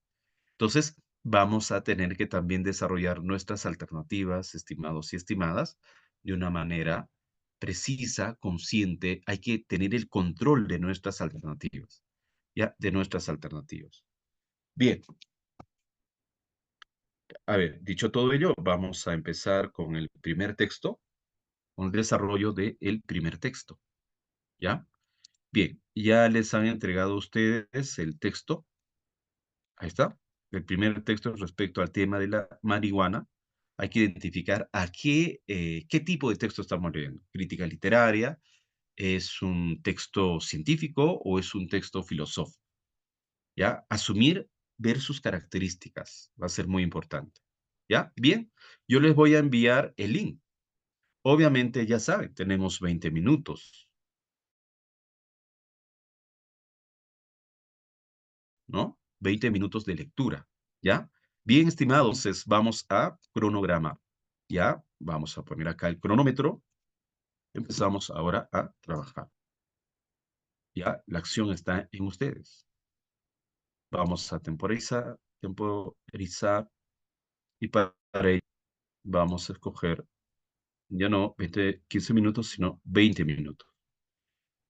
Entonces, vamos a tener que también desarrollar nuestras alternativas, estimados y estimadas, de una manera precisa, consciente. Hay que tener el control de nuestras alternativas, ¿ya? De nuestras alternativas. Bien, a ver, dicho todo ello, vamos a empezar con el primer texto, con el desarrollo del primer texto, ¿ya? Bien, ya les han entregado a ustedes el texto, ahí está, el primer texto respecto al tema de la marihuana. Hay que identificar qué tipo de texto estamos leyendo. Crítica literaria, ¿es un texto científico o es un texto filosófico? ¿Ya? Asumir, ver sus características, va a ser muy importante. ¿Ya? Bien, yo les voy a enviar el link. Obviamente, ya saben, tenemos 20 minutos, ¿no? 20 minutos de lectura, ¿ya? Bien, estimados, entonces vamos a cronograma, ¿ya? Vamos a poner acá el cronómetro. Empezamos ahora a trabajar, ¿ya? La acción está en ustedes. Vamos a temporizar y para ello vamos a escoger ya no 15 minutos, sino 20 minutos.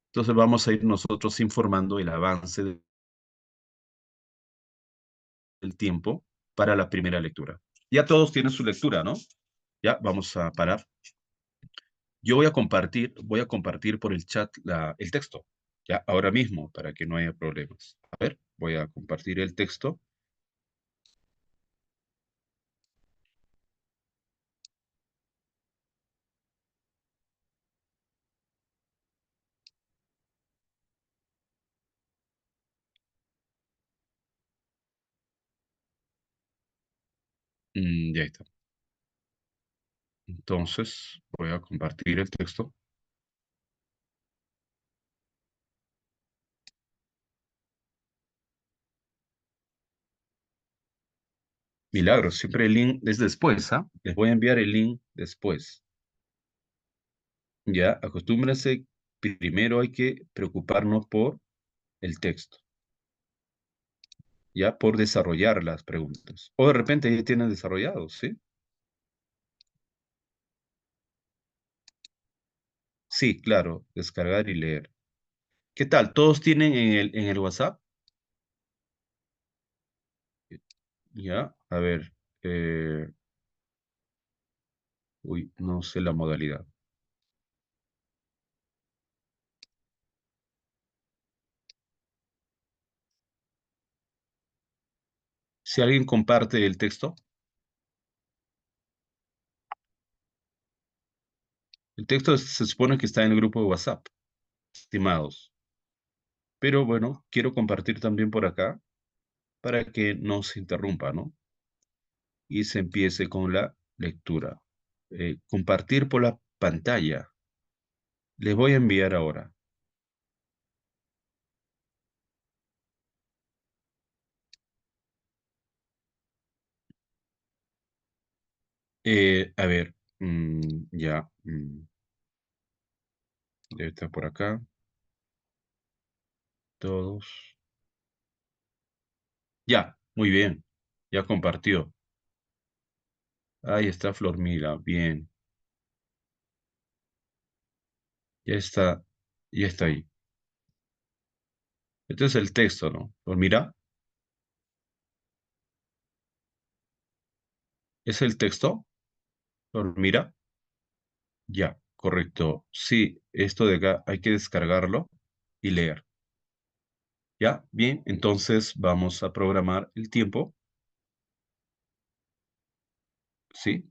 Entonces vamos a ir nosotros informando el avance del tiempo para la primera lectura. Ya todos tienen su lectura, ¿no? Ya vamos a parar. Yo voy a compartir por el chat el texto, ya ahora mismo, para que no haya problemas. A ver, voy a compartir el texto. Ya está. Entonces, voy a compartir el texto. Milagros, siempre el link es después, ¿ah? Les voy a enviar el link después. Ya, acostúmbrense, primero hay que preocuparnos por el texto, ya por desarrollar las preguntas. O de repente ya tienen desarrollados, ¿sí? Sí, claro, descargar y leer. ¿Qué tal? ¿Todos tienen en el WhatsApp? Ya, a ver. Uy, no sé la modalidad. Si alguien comparte el texto, el texto se supone que está en el grupo de WhatsApp, estimados. Pero bueno, quiero compartir también por acá para que no se interrumpa, ¿no? Y se empiece con la lectura. Compartir por la pantalla. Le voy a enviar ahora. A ver, ya, debe estar por acá. Todos. Ya, muy bien. Ya compartió. Ahí está Flormila, bien. Ya ya está ahí. Este es el texto, ¿no? Flormira, ¿es el texto? Flormira, ya, correcto. Sí, esto de acá hay que descargarlo y leer. Ya, bien, entonces vamos a programar el tiempo, ¿sí?